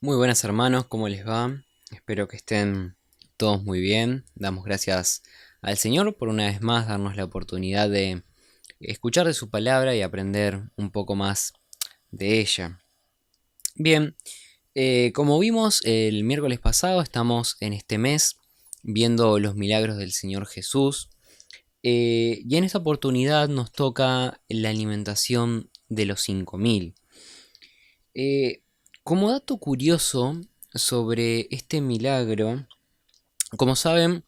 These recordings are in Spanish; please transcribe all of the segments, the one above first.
Muy buenas hermanos, ¿cómo les va? Espero que estén todos muy bien. Damos gracias al Señor por una vez más darnos la oportunidad de escuchar de su palabra y aprender un poco más de ella. Bien, como vimos el miércoles pasado, estamos en este mes viendo los milagros del Señor Jesús. Y en esta oportunidad nos toca la alimentación de los 5000. Eh, como dato curioso sobre este milagro, como saben,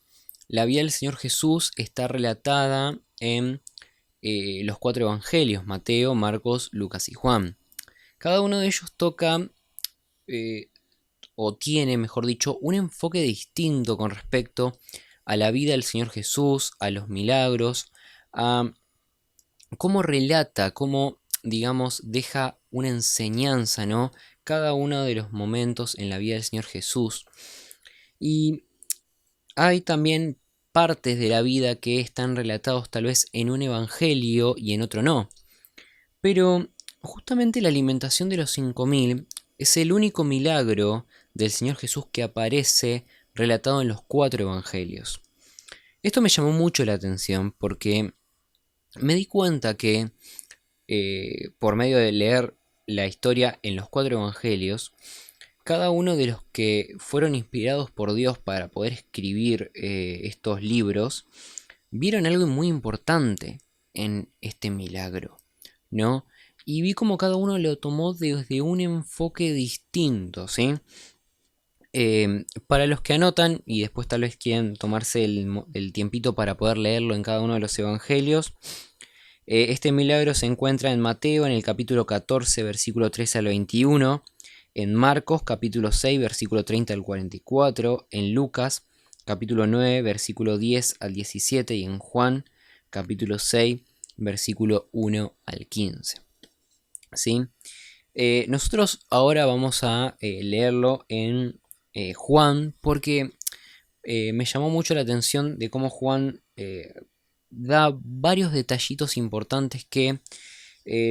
la vida del Señor Jesús está relatada en los cuatro evangelios: Mateo, Marcos, Lucas y Juan. Cada uno de ellos toca, eh, o tiene, mejor dicho, un enfoque distinto con respecto a la vida del Señor Jesús, a los milagros, a cómo relata, cómo, digamos, deja una enseñanza, ¿no? Cada uno de los momentos en la vida del Señor Jesús. Y hay también partes de la vida que están relatados tal vez en un evangelio y en otro no. Pero justamente la alimentación de los 5000 es el único milagro del Señor Jesús que aparece relatado en los cuatro evangelios. Esto me llamó mucho la atención porque me di cuenta que por medio de leer la historia en los cuatro evangelios, cada uno de los que fueron inspirados por Dios para poder escribir estos libros, vieron algo muy importante en este milagro, ¿no? Y vi como cada uno lo tomó desde un enfoque distinto, ¿sí? Para los que anotan y después tal vez quieren tomarse el tiempito para poder leerlo en cada uno de los evangelios, este milagro se encuentra en Mateo en el capítulo 14, versículo 13 al 21, en Marcos capítulo 6, versículo 30 al 44, en Lucas capítulo 9, versículo 10 al 17 y en Juan capítulo 6, versículo 1 al 15. ¿Sí? Nosotros ahora vamos a leerlo en Juan porque me llamó mucho la atención de cómo Juan da varios detallitos importantes que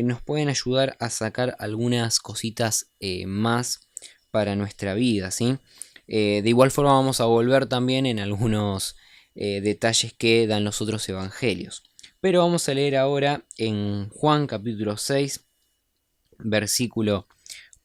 nos pueden ayudar a sacar algunas cositas más para nuestra vida, ¿sí? De igual forma vamos a volver también en algunos detalles que dan los otros evangelios. Pero vamos a leer ahora en Juan capítulo 6, versículo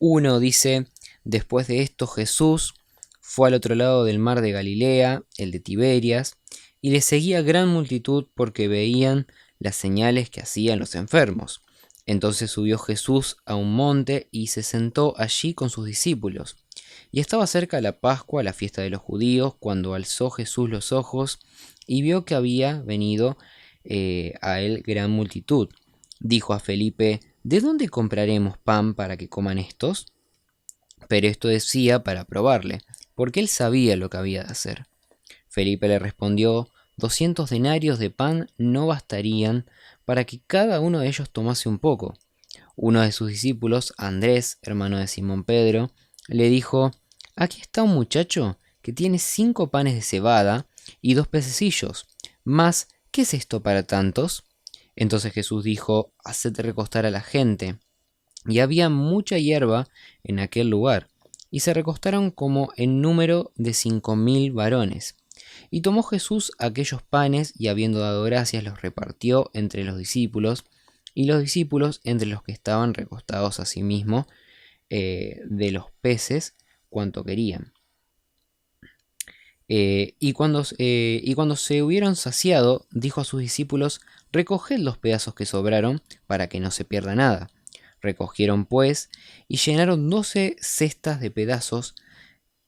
1 dice: Después de esto Jesús fue al otro lado del mar de Galilea, el de Tiberias, y le seguía gran multitud porque veían las señales que hacían los enfermos. Entonces subió Jesús a un monte y se sentó allí con sus discípulos. Y estaba cerca la Pascua, la fiesta de los judíos, cuando alzó Jesús los ojos y vio que había venido a él gran multitud. Dijo a Felipe: ¿De dónde compraremos pan para que coman estos? Pero esto decía para probarle, porque él sabía lo que había de hacer. Felipe le respondió: 200 denarios de pan no bastarían para que cada uno de ellos tomase un poco. Uno de sus discípulos, Andrés, hermano de Simón Pedro, le dijo: Aquí está un muchacho que tiene 5 panes de cebada y 2 pececillos. Mas, ¿qué es esto para tantos? Entonces Jesús dijo: Haced recostar a la gente. Y había mucha hierba en aquel lugar, y se recostaron como en número de 5000 varones. Y tomó Jesús aquellos panes, y habiendo dado gracias, los repartió entre los discípulos, y los discípulos entre los que estaban recostados a sí mismo, de los peces, cuanto querían. Y cuando se hubieron saciado, dijo a sus discípulos: Recoged los pedazos que sobraron, para que no se pierda nada. Recogieron pues, y llenaron 12 cestas de pedazos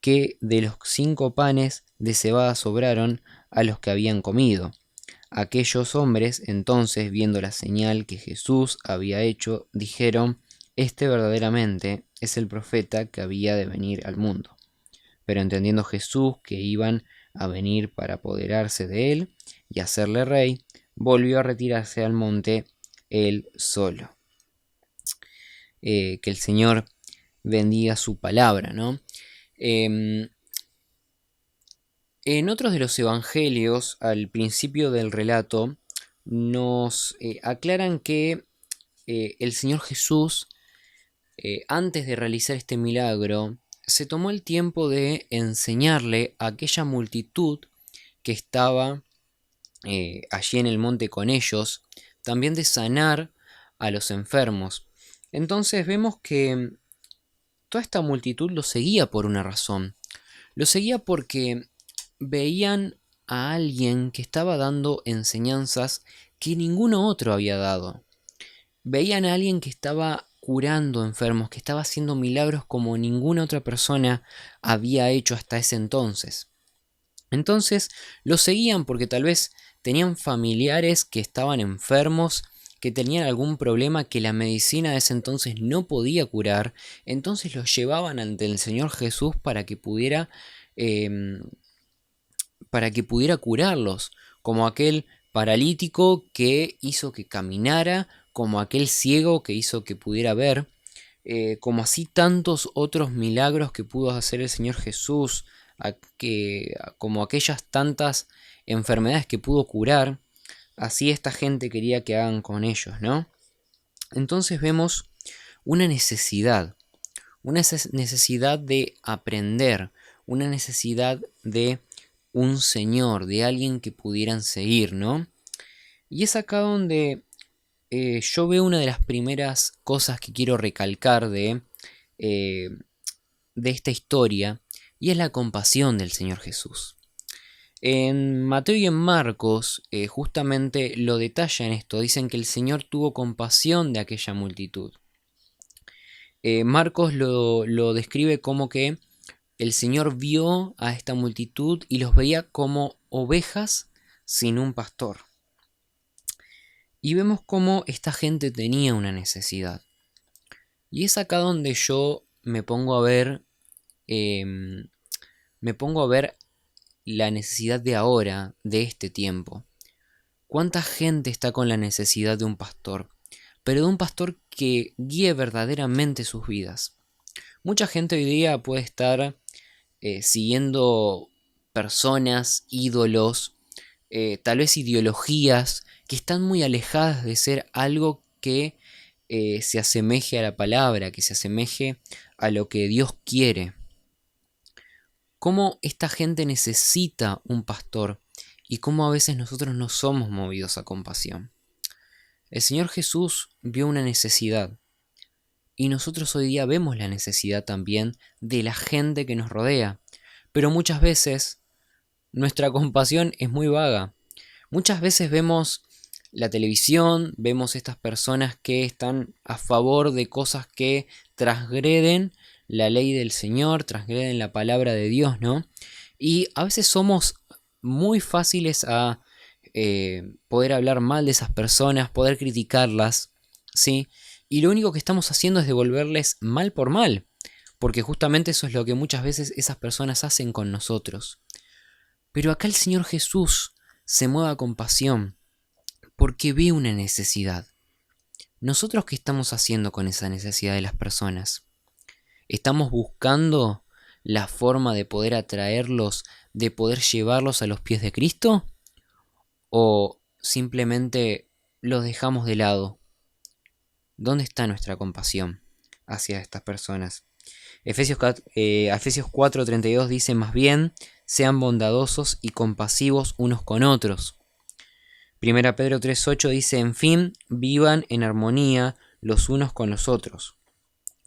que de los 5 panes de cebada sobraron a los que habían comido. Aquellos hombres, entonces, viendo la señal que Jesús había hecho, dijeron: Este verdaderamente es el profeta que había de venir al mundo. Pero entendiendo Jesús que iban a venir para apoderarse de él y hacerle rey, volvió a retirarse al monte él solo. Que el Señor bendiga su palabra, ¿no? Em, en otros de los evangelios, al principio del relato, nos aclaran que el Señor Jesús, antes de realizar este milagro, se tomó el tiempo de enseñarle a aquella multitud que estaba allí en el monte con ellos, también de sanar a los enfermos. Entonces vemos que toda esta multitud lo seguía por una razón. Lo seguía porque veían a alguien que estaba dando enseñanzas que ninguno otro había dado. Veían a alguien que estaba curando enfermos, que estaba haciendo milagros como ninguna otra persona había hecho hasta ese entonces. Entonces lo seguían porque tal vez tenían familiares que estaban enfermos, que tenían algún problema que la medicina de ese entonces no podía curar, entonces los llevaban ante el Señor Jesús em, para que pudiera curarlos, como aquel paralítico que hizo que caminara, como aquel ciego que hizo que pudiera ver, como así tantos otros milagros que pudo hacer el Señor Jesús, como aquellas tantas enfermedades que pudo curar, así esta gente quería que hagan con ellos, ¿no? Entonces vemos una necesidad de aprender, una necesidad de un Señor, de alguien que pudieran seguir, ¿no? Y es acá donde yo veo una de las primeras cosas que quiero recalcar eh, de esta historia, y es la compasión del Señor Jesús. En Mateo y en Marcos justamente lo detallan esto, dicen que el Señor tuvo compasión de aquella multitud. Marcos lo describe como que el Señor vio a esta multitud y los veía como ovejas sin un pastor. Y vemos cómo esta gente tenía una necesidad. Y es acá donde yo me pongo a ver la necesidad de ahora, de este tiempo. ¿Cuánta gente está con la necesidad de un pastor? Pero de un pastor que guíe verdaderamente sus vidas. Mucha gente hoy día puede estar siguiendo personas, ídolos, tal vez ideologías que están muy alejadas de ser algo que se asemeje a la palabra, que se asemeje a lo que Dios quiere. Cómo esta gente necesita un pastor y cómo a veces nosotros no somos movidos a compasión. El Señor Jesús vio una necesidad y nosotros hoy día vemos la necesidad también de la gente que nos rodea, pero muchas veces nuestra compasión es muy vaga. Muchas veces vemos la televisión, vemos estas personas que están a favor de cosas que transgreden la ley del Señor, transgreden la palabra de Dios, ¿no? Y a veces somos muy fáciles a poder hablar mal de esas personas, poder criticarlas, ¿sí? Y lo único que estamos haciendo es devolverles mal por mal, porque justamente eso es lo que muchas veces esas personas hacen con nosotros. Pero acá el Señor Jesús se mueve a compasión porque ve una necesidad. ¿Nosotros qué estamos haciendo con esa necesidad de las personas? ¿Estamos buscando la forma de poder atraerlos, de poder llevarlos a los pies de Cristo? ¿O simplemente los dejamos de lado? ¿Dónde está nuestra compasión hacia estas personas? Efesios 4:32 dice: más bien, sean bondadosos y compasivos unos con otros. Primera Pedro 3:8 dice: en fin, vivan en armonía los unos con los otros.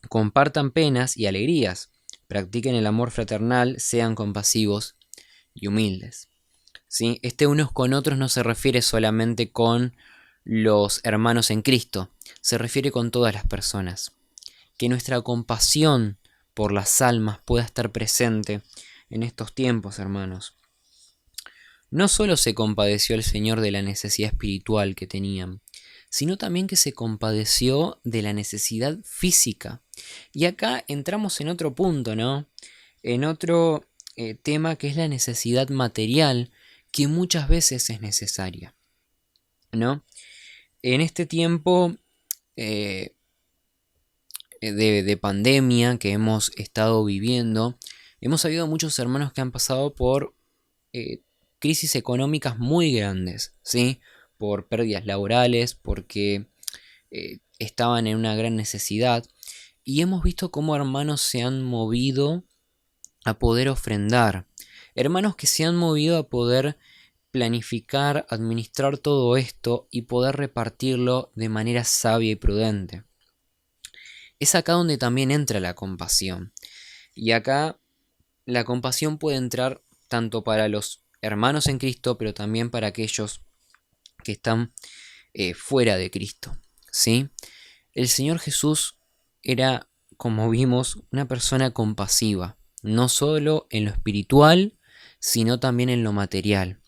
Compartan penas y alegrías, practiquen el amor fraternal, sean compasivos y humildes. ¿Sí? Este unos con otros no se refiere solamente con los hermanos en Cristo, se refiere con todas las personas. Que nuestra compasión por las almas pueda estar presente en estos tiempos, hermanos. No solo se compadeció el Señor de la necesidad espiritual que tenían, sino también que se compadeció de la necesidad física. Y acá entramos en otro punto, ¿no? En otro tema, que es la necesidad material, que muchas veces es necesaria, ¿no? En este tiempo de pandemia que hemos estado viviendo, hemos habido muchos hermanos que han pasado por crisis económicas muy grandes, ¿sí? Por pérdidas laborales, porque estaban en una gran necesidad. Y hemos visto cómo hermanos se han movido a poder ofrendar. Hermanos que se han movido a poder planificar, administrar todo esto y poder repartirlo de manera sabia y prudente. Es acá donde también entra la compasión. Y acá la compasión puede entrar tanto para los hermanos en Cristo, pero también para aquellos que están fuera de Cristo, ¿sí? El Señor Jesús era, como vimos, una persona compasiva, no solo en lo espiritual, sino también en lo material.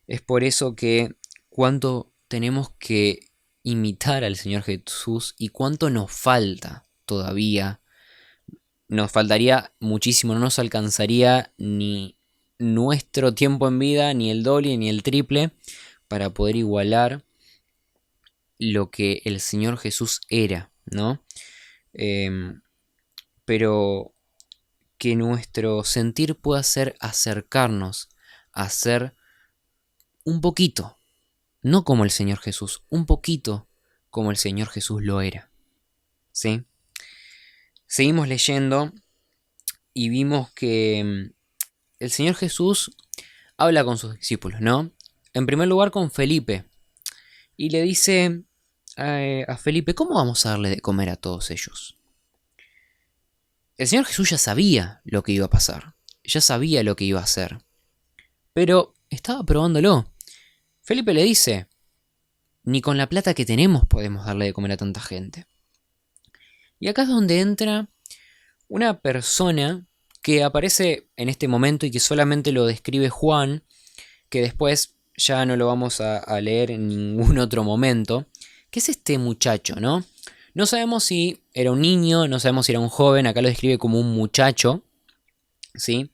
Es por eso que cuánto tenemos que imitar al Señor Jesús y cuánto nos falta todavía. Nos faltaría muchísimo, no nos alcanzaría ni nuestro tiempo en vida, ni el doble, ni el triple, para poder igualar lo que el Señor Jesús era, ¿no? Pero que nuestro sentir pueda ser acercarnos a ser un poquito, no como el Señor Jesús, un poquito como el Señor Jesús lo era, ¿sí? Seguimos leyendo y vimos que el Señor Jesús habla con sus discípulos, ¿no? En primer lugar con Felipe, y le dice a Felipe, ¿cómo vamos a darle de comer a todos ellos? El Señor Jesús ya sabía lo que iba a pasar, ya sabía lo que iba a hacer, pero estaba probándolo. Felipe le dice, ni con la plata que tenemos podemos darle de comer a tanta gente. Y acá es donde entra una persona que aparece en este momento y que solamente lo describe Juan, que después ya no lo vamos a leer en ningún otro momento, que es este muchacho, ¿no? No sabemos si era un niño, no sabemos si era un joven, acá lo describe como un muchacho, ¿sí?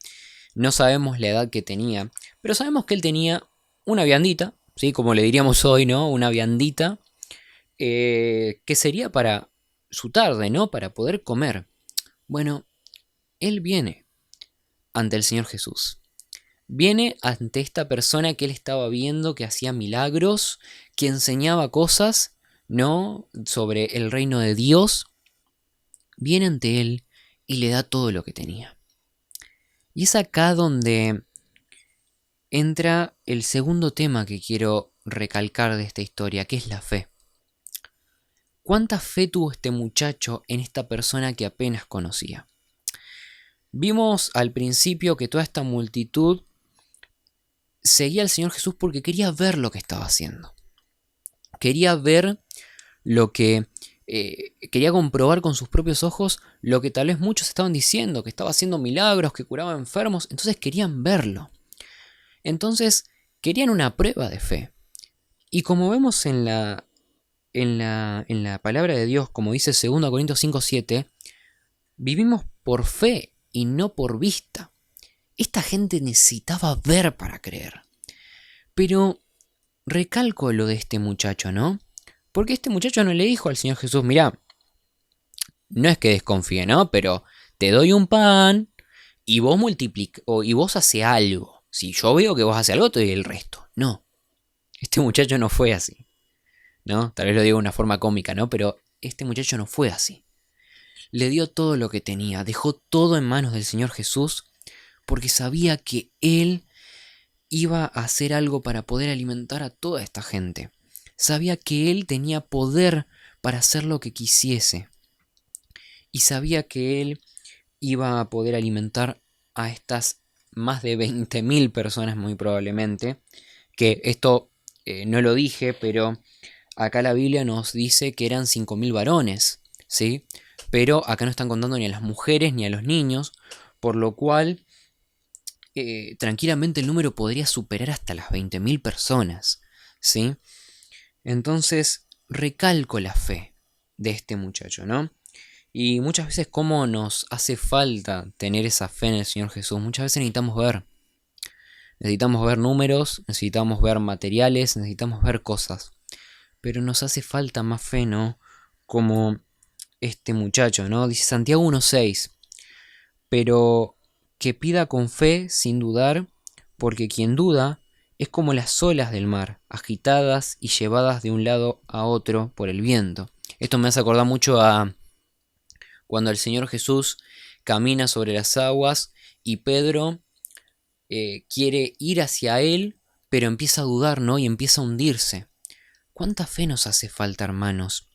No sabemos la edad que tenía, pero sabemos que él tenía una viandita, ¿sí? Como le diríamos hoy, ¿no? Una viandita, que sería para su tarde, ¿no? Para poder comer. Bueno, él viene ante el Señor Jesús. Viene ante esta persona que él estaba viendo, que hacía milagros, que enseñaba cosas, ¿no? Sobre el reino de Dios. Viene ante él y le da todo lo que tenía. Y es acá donde entra el segundo tema que quiero recalcar de esta historia, que es la fe. ¿Cuánta fe tuvo este muchacho en esta persona que apenas conocía? Vimos al principio que toda esta multitud seguía al Señor Jesús porque quería ver lo que estaba haciendo. Quería ver lo que... quería comprobar con sus propios ojos lo que tal vez muchos estaban diciendo, que estaba haciendo milagros, que curaba enfermos, entonces querían verlo. Entonces querían una prueba de fe. Y como vemos en la palabra de Dios, como dice 2 Corintios 5:7, vivimos por fe y no por vista. Esta gente necesitaba ver para creer. Pero recalco lo de este muchacho, ¿no? Porque este muchacho no le dijo al Señor Jesús, mirá, no es que desconfíe, ¿no? Pero te doy un pan y vos multiplica, y vos hace algo. Si yo veo que vos hace algo, te doy el resto. No, este muchacho no fue así, ¿no? Tal vez lo digo de una forma cómica, ¿no? Pero este muchacho no fue así. Le dio todo lo que tenía, dejó todo en manos del Señor Jesús, porque sabía que Él iba a hacer algo para poder alimentar a toda esta gente. Sabía que Él tenía poder para hacer lo que quisiese. Y sabía que Él iba a poder alimentar a estas más de 20.000 personas muy probablemente. Que esto no lo dije, pero acá la Biblia nos dice que eran 5.000 varones, ¿sí? Pero acá no están contando ni a las mujeres ni a los niños, por lo cual tranquilamente el número podría superar hasta las 20.000 personas, ¿sí? Entonces recalco la fe de este muchacho, ¿no? Y muchas veces cómo nos hace falta tener esa fe en el Señor Jesús. Muchas veces necesitamos ver números, necesitamos ver materiales, necesitamos ver cosas, pero nos hace falta más fe, ¿no? Como este muchacho, ¿no? Dice Santiago 1:6, pero que pida con fe sin dudar, porque quien duda es como las olas del mar, agitadas y llevadas de un lado a otro por el viento. Esto me hace acordar mucho a cuando el Señor Jesús camina sobre las aguas y Pedro quiere ir hacia él, pero empieza a dudar, ¿no? Y empieza a hundirse. ¿Cuánta fe nos hace falta, hermanos?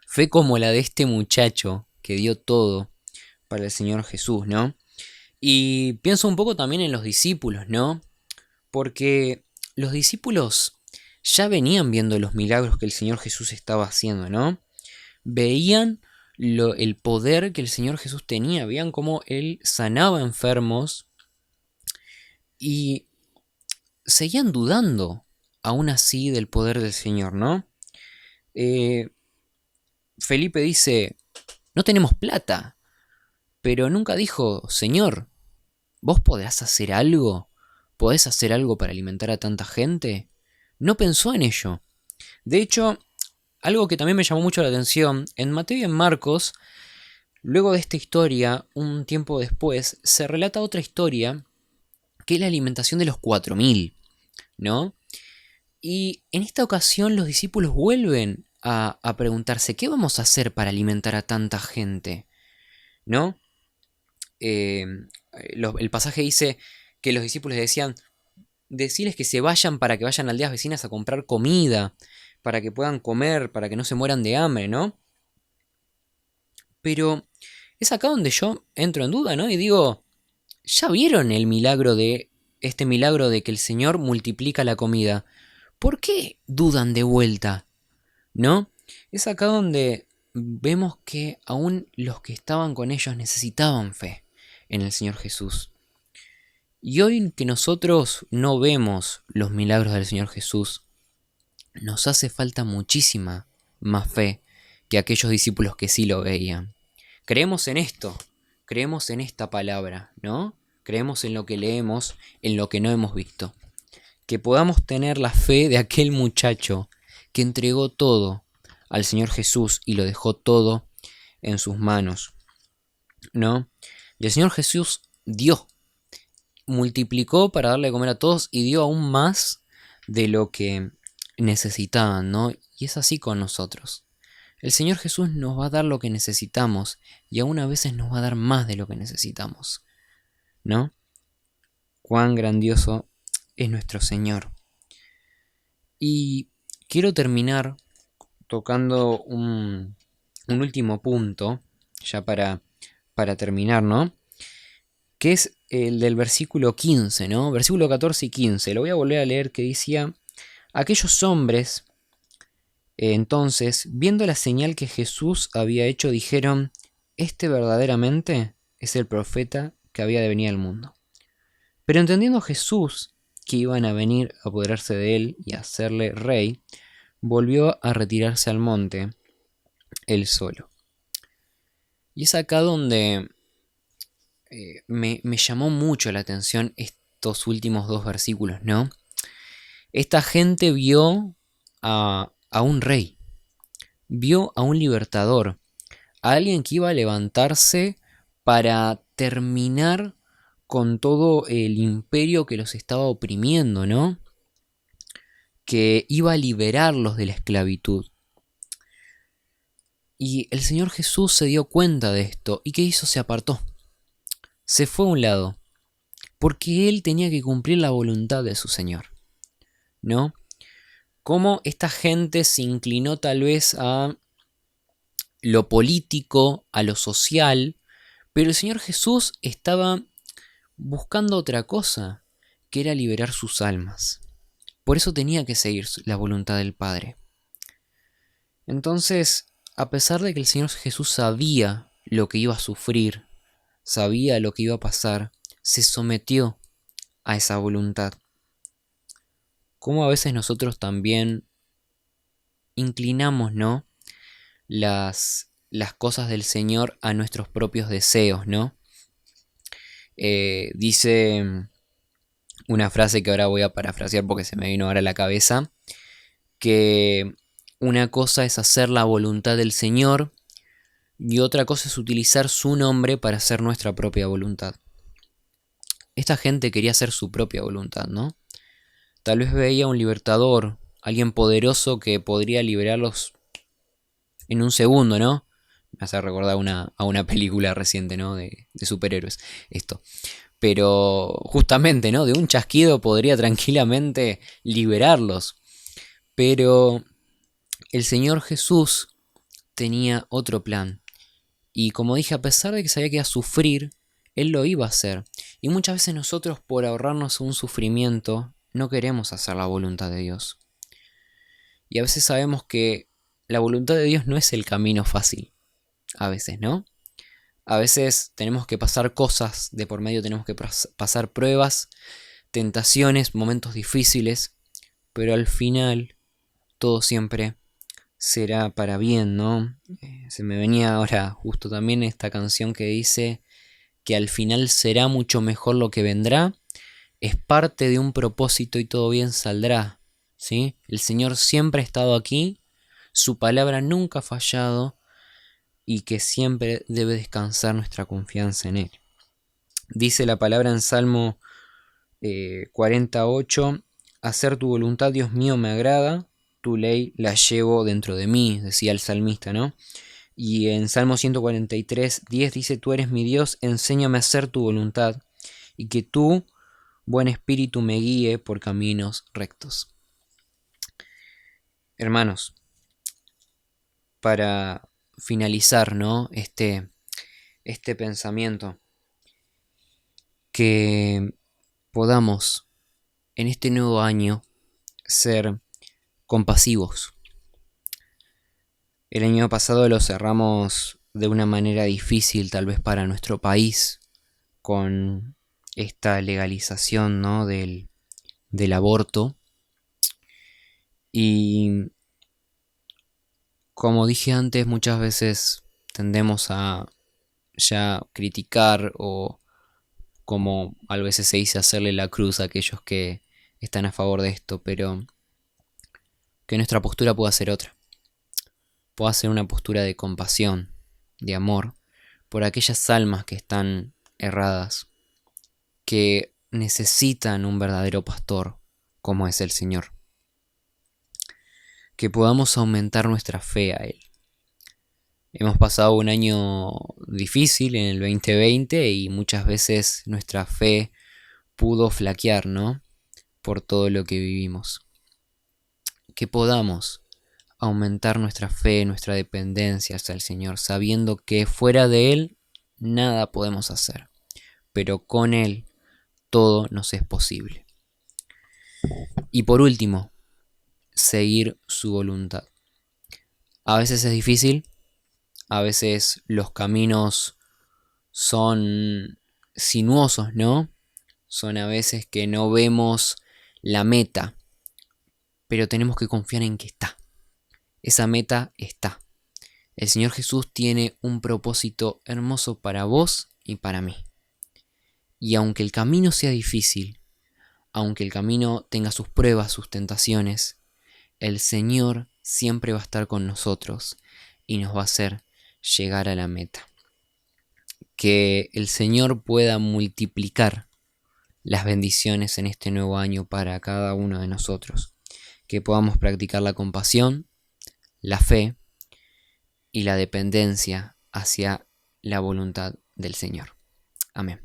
Fe como la de este muchacho que dio todo para el Señor Jesús, ¿no? Y pienso un poco también en los discípulos, ¿no? Porque los discípulos ya venían viendo los milagros que el Señor Jesús estaba haciendo, ¿no? Veían el poder que el Señor Jesús tenía, veían cómo Él sanaba enfermos y seguían dudando aún así del poder del Señor, ¿no? Felipe dice, no tenemos plata, pero nunca dijo, Señor, ¿vos podrás hacer algo? ¿Podés hacer algo para alimentar a tanta gente? No pensó en ello. De hecho, algo que también me llamó mucho la atención, en Mateo y en Marcos, luego de esta historia, un tiempo después, se relata otra historia, que es la alimentación de los 4000, ¿no? Y en esta ocasión los discípulos vuelven a preguntarse, ¿qué vamos a hacer para alimentar a tanta gente? ¿No? El pasaje dice que los discípulos decían, decirles que se vayan para que vayan a aldeas vecinas a comprar comida, para que puedan comer, para que no se mueran de hambre, ¿no? Pero es acá donde yo entro en duda, ¿no? Y digo, ¿ya vieron el milagro de este milagro de que el Señor multiplica la comida? ¿Por qué dudan de vuelta? ¿No? Es acá donde vemos que aún los que estaban con ellos necesitaban fe en el Señor Jesús. Y hoy que nosotros no vemos los milagros del Señor Jesús, nos hace falta muchísima más fe que aquellos discípulos que sí lo veían. Creemos en esto, creemos en esta palabra, ¿no? Creemos en lo que leemos, en lo que no hemos visto. Que podamos tener la fe de aquel muchacho que entregó todo al Señor Jesús y lo dejó todo en sus manos, ¿no? Y el Señor Jesús dio, multiplicó para darle de comer a todos y dio aún más de lo que necesitaban, ¿no? Y es así con nosotros. El Señor Jesús nos va a dar lo que necesitamos y aún a veces nos va a dar más de lo que necesitamos, ¿no? Cuán grandioso es nuestro Señor. Y quiero terminar tocando un último punto, ya para terminar, ¿no? Que es el del versículo 15, ¿no? Versículo 14 y 15. Lo voy a volver a leer, que decía, aquellos hombres, entonces, viendo la señal que Jesús había hecho, dijeron, este verdaderamente es el profeta que había de venir al mundo. Pero entendiendo Jesús que iban a venir a apoderarse de él y a hacerle rey, volvió a retirarse al monte, él solo. Y es acá donde me llamó mucho la atención estos últimos dos versículos, ¿no? Esta gente vio a un rey, vio a un libertador, a alguien que iba a levantarse para terminar con todo el imperio que los estaba oprimiendo, ¿no? Que iba a liberarlos de la esclavitud. Y el Señor Jesús se dio cuenta de esto. ¿Y qué hizo? Se apartó. Se fue a un lado. Porque Él tenía que cumplir la voluntad de su Señor, ¿no? Cómo esta gente se inclinó tal vez a lo político, a lo social, pero el Señor Jesús estaba buscando otra cosa, que era liberar sus almas. Por eso tenía que seguir la voluntad del Padre. Entonces, a pesar de que el Señor Jesús sabía lo que iba a sufrir, sabía lo que iba a pasar, se sometió a esa voluntad. Como a veces nosotros también inclinamos, ¿no?, las cosas del Señor a nuestros propios deseos, ¿no? Dice una frase que ahora voy a parafrasear porque se me vino ahora a la cabeza, que una cosa es hacer la voluntad del Señor y otra cosa es utilizar su nombre para hacer nuestra propia voluntad. Esta gente quería hacer su propia voluntad, ¿no? Tal vez veía un libertador, alguien poderoso que podría liberarlos en un segundo, ¿no? Me hace recordar a una película reciente, ¿no? De superhéroes, esto. Pero justamente, ¿no? De un chasquido podría tranquilamente liberarlos. Pero el Señor Jesús tenía otro plan. Y como dije, a pesar de que sabía que iba a sufrir, Él lo iba a hacer. Y muchas veces nosotros, por ahorrarnos un sufrimiento, no queremos hacer la voluntad de Dios. Y a veces sabemos que la voluntad de Dios no es el camino fácil. A veces, ¿no? A veces tenemos que pasar cosas de por medio, tenemos que pasar pruebas, tentaciones, momentos difíciles, pero al final todo siempre será para bien, ¿no? Se me venía ahora justo también esta canción que dice que al final será mucho mejor lo que vendrá, es parte de un propósito y todo bien saldrá, ¿sí? El Señor siempre ha estado aquí, su palabra nunca ha fallado y que siempre debe descansar nuestra confianza en Él. Dice la palabra en Salmo 48, hacer tu voluntad, Dios mío, me agrada, tu ley la llevo dentro de mí, decía el salmista, ¿no? Y en Salmo 143, 10 dice, tú eres mi Dios, enséñame a hacer tu voluntad, y que tú, buen espíritu, me guíe por caminos rectos. Hermanos, para finalizar, ¿no? Este pensamiento, que podamos en este nuevo año ser compasivos. El año pasado lo cerramos de una manera difícil, tal vez para nuestro país, con esta legalización, ¿no? del aborto. Y como dije antes, muchas veces tendemos a ya criticar o, como a veces se dice, hacerle la cruz a aquellos que están a favor de esto, pero que nuestra postura pueda ser otra. Pueda ser una postura de compasión, de amor, por aquellas almas que están erradas, que necesitan un verdadero pastor como es el Señor. Que podamos aumentar nuestra fe a Él. Hemos pasado un año difícil en el 2020 y muchas veces nuestra fe pudo flaquear, ¿no? Por todo lo que vivimos. Que podamos aumentar nuestra fe, nuestra dependencia hacia el Señor, sabiendo que fuera de Él nada podemos hacer, pero con Él todo nos es posible. Y por último, seguir su voluntad. A veces es difícil, a veces los caminos son sinuosos, ¿no? Son a veces que no vemos la meta, pero tenemos que confiar en que está. Esa meta está. El Señor Jesús tiene un propósito hermoso para vos y para mí. Y aunque el camino sea difícil, aunque el camino tenga sus pruebas, sus tentaciones, el Señor siempre va a estar con nosotros y nos va a hacer llegar a la meta. Que el Señor pueda multiplicar las bendiciones en este nuevo año para cada uno de nosotros. Que podamos practicar la compasión, la fe y la dependencia hacia la voluntad del Señor. Amén.